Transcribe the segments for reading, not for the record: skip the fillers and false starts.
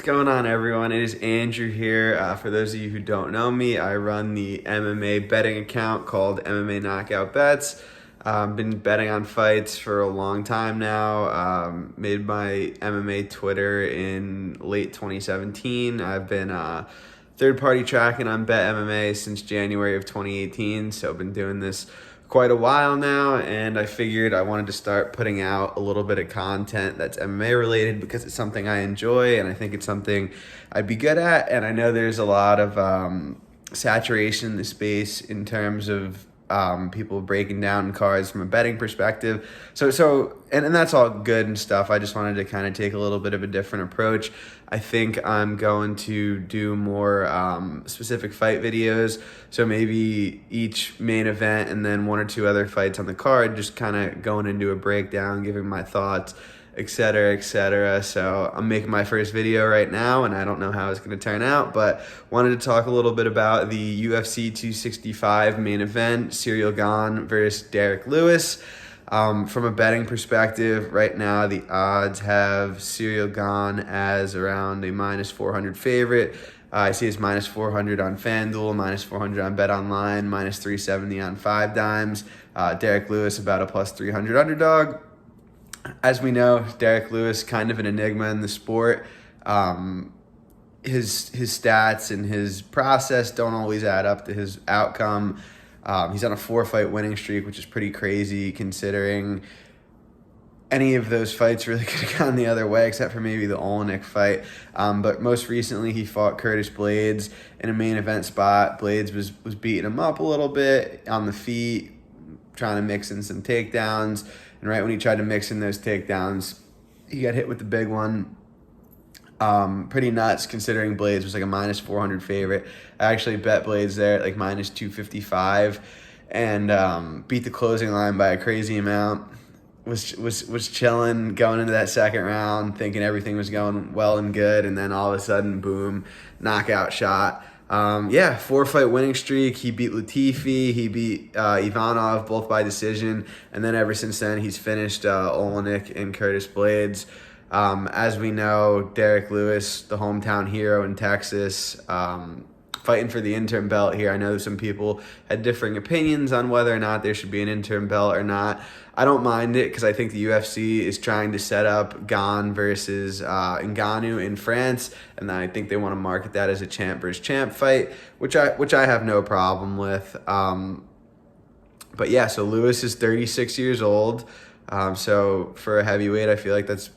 going on, everyone? It is Andrew here. For those of you who don't know me, I run the MMA betting account called MMA Knockout Bets. Been betting on fights for a long time now. Made my MMA Twitter in late 2017. I've been third-party tracking on Bet MMA since January of 2018, so I've been doing this quite a while now, and I figured I wanted to start putting out a little bit of content that's MMA related because it's something I enjoy and I think it's something I'd be good at. And I know there's a lot of saturation in the space in terms of people breaking down cards from a betting perspective. And that's all good and stuff. I just wanted to kind of take a little bit of a different approach. I think I'm going to do more specific fight videos. So maybe each main event and then one or two other fights on the card, just kind of going into a breakdown, giving my thoughts, etc., etc. So I'm making my first video right now, and I don't know how it's going to turn out, but wanted to talk a little bit about the UFC 265 main event, Cyril Gane versus Derrick Lewis. From a betting perspective, right now the odds have Cyril Gane as around a minus 400 favorite. I see it's minus 400 on FanDuel, minus 400 on BetOnline, minus 370 on 5 Dimes. Derrick Lewis about a plus 300 underdog. As we know, Derrick Lewis, kind of an enigma in the sport. His stats and his process don't always add up to his outcome. He's on a 4-fight winning streak, which is pretty crazy considering any of those fights really could have gone the other way, except for maybe the Olenek fight. But most recently, he fought Curtis Blades in a main event spot. Blades was beating him up a little bit on the feet, trying to mix in some takedowns. And right when he tried to mix in those takedowns, he got hit with the big one. Pretty nuts considering Blades was like a minus 400 favorite. I actually bet Blades there at like minus 255 and beat the closing line by a crazy amount. Was chilling going into that second round, thinking everything was going well and good, and then all of a sudden, boom, knockout shot. 4-fight winning streak. He beat Latifi. He beat Ivanov, both by decision. And then ever since then, he's finished Olenek and Curtis Blades. As we know, Derrick Lewis, the hometown hero in Texas, fighting for the interim belt here. I know some people had differing opinions on whether or not there should be an interim belt or not. I don't mind it because I think the UFC is trying to set up Gane versus Ngannou in France, and I think they want to market that as a champ versus champ fight, which I have no problem with. But yeah, so Lewis is 36 years old. So for a heavyweight, I feel like that's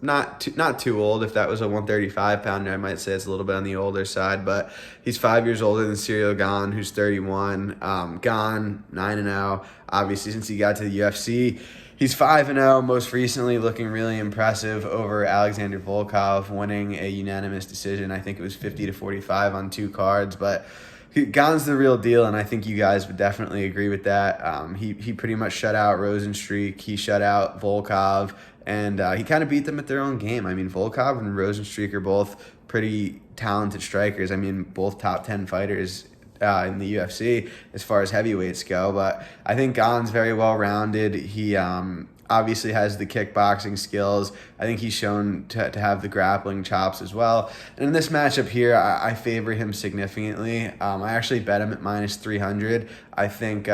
not too old. If that was a 135 pounder, I might say it's a little bit on the older side, but he's 5 years older than Cyril Gane, who's 31. Gane 9-0. Obviously, since he got to the UFC, he's 5-0. Most recently, looking really impressive over Alexander Volkov, winning a unanimous decision. I think it was 50-45 on 2 cards, but Gane's the real deal, and I think you guys would definitely agree with that. He pretty much shut out Rosenstreich. He shut out Volkov. And he kind of beat them at their own game. I mean, Volkov and Rosenstreich are both pretty talented strikers. I mean, both top 10 fighters in the UFC as far as heavyweights go. But I think Gane's very well-rounded. He obviously has the kickboxing skills. I think he's shown to have the grappling chops as well. And in this matchup here, I favor him significantly. I actually bet him at minus 300. I think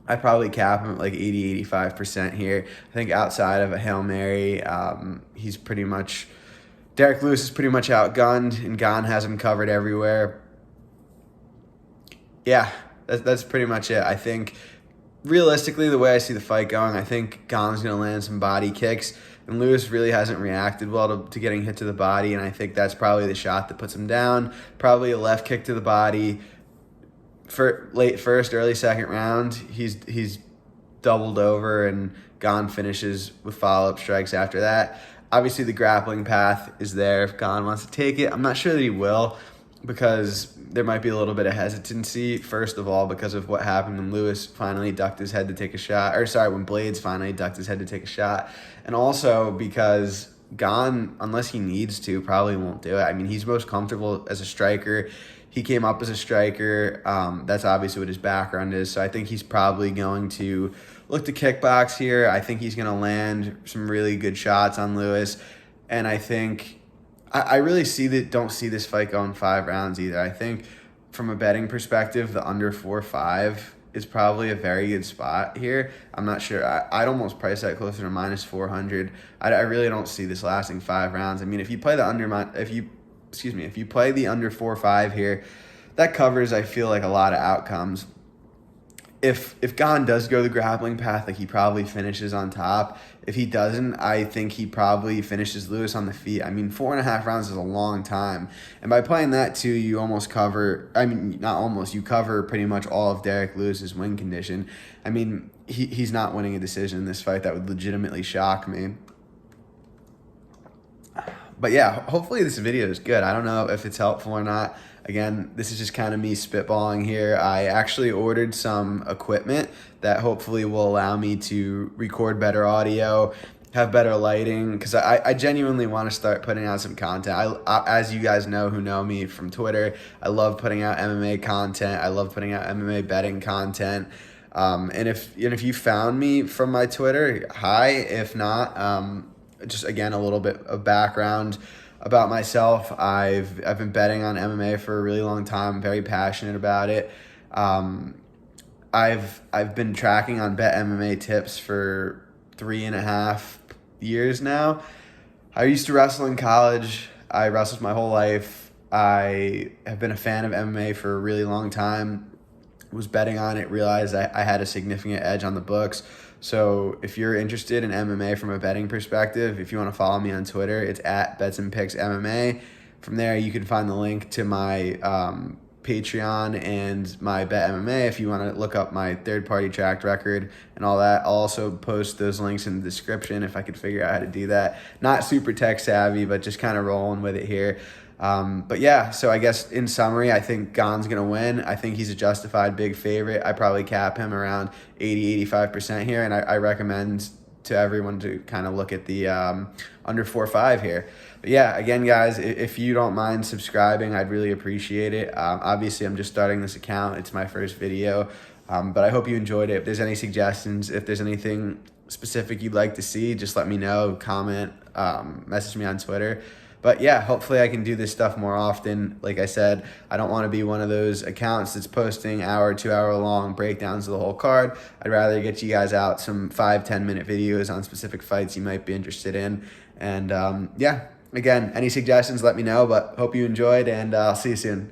I probably cap him at like 80-85% here. I think outside of a Hail Mary, he's pretty much... Derrick Lewis is pretty much outgunned, and Gane has him covered everywhere. Yeah, that's pretty much it. I think, realistically, the way I see the fight going, I think Gane's going to land some body kicks, and Lewis really hasn't reacted well to getting hit to the body, and I think that's probably the shot that puts him down. Probably a left kick to the body. For late first, early second round, he's doubled over, and Gane finishes with follow-up strikes after that. Obviously, the grappling path is there if Gane wants to take it. I'm not sure that he will because there might be a little bit of hesitancy, first of all, because of what happened when Lewis finally ducked his head to take a shot. When Blades finally ducked his head to take a shot. And also because Gane, unless he needs to, probably won't do it. I mean, he's most comfortable as a striker. He came up as a striker. That's obviously what his background is. So I think he's probably going to look to kickbox here. I think he's going to land some really good shots on Lewis. And I think I really don't see this fight going 5 rounds either. I think from a betting perspective, the under 4-5 is probably a very good spot here. I'm not sure. I'd almost price that closer to minus 400. I really don't see this lasting 5 rounds. I mean, if you play the if you play the under 4-5 here, that covers, I feel like, a lot of outcomes. If Gane does go the grappling path, like, he probably finishes on top. If he doesn't, I think he probably finishes Lewis on the feet. I mean, 4.5 rounds is a long time. And by playing that too, you almost cover, I mean, not almost, you cover pretty much all of Derrick Lewis's win condition. I mean, he's not winning a decision in this fight. That would legitimately shock me. But yeah, hopefully this video is good. I don't know if it's helpful or not. Again, this is just kind of me spitballing here. I actually ordered some equipment that hopefully will allow me to record better audio, have better lighting, because I genuinely want to start putting out some content. As you guys know who know me from Twitter, I love putting out MMA content. I love putting out MMA betting content. And if you found me from my Twitter, hi. If not, just again, a little bit of background about myself. I've been betting on MMA for a really long time. I'm very passionate about it. I've been tracking on Bet MMA tips for 3.5 years now. I used to wrestle in college. I wrestled my whole life. I have been a fan of MMA for a really long time. Was betting on it, realized I had a significant edge on the books. So if you're interested in MMA from a betting perspective, if you want to follow me on Twitter, it's at Bets and Picks MMA. From there, you can find the link to my Patreon and my Bet MMA if you want to look up my third-party tracked record and all that. I'll also post those links in the description if I could figure out how to do that. Not super tech savvy, but just kind of rolling with it here. But yeah, so I guess in summary, I think Gane's going to win. I think he's a justified big favorite. I probably cap him around 80-85% here, and I recommend to everyone to kind of look at the under 4-5 here. But yeah, again, guys, if you don't mind subscribing, I'd really appreciate it. Obviously, I'm just starting this account. It's my first video, but I hope you enjoyed it. If there's any suggestions, if there's anything specific you'd like to see, just let me know, comment, message me on Twitter. But yeah, hopefully I can do this stuff more often. Like I said, I don't want to be one of those accounts that's posting 2-hour long breakdowns of the whole card. I'd rather get you guys out some 5-10 minute videos on specific fights you might be interested in. And yeah, again, any suggestions, let me know. But hope you enjoyed, and I'll see you soon.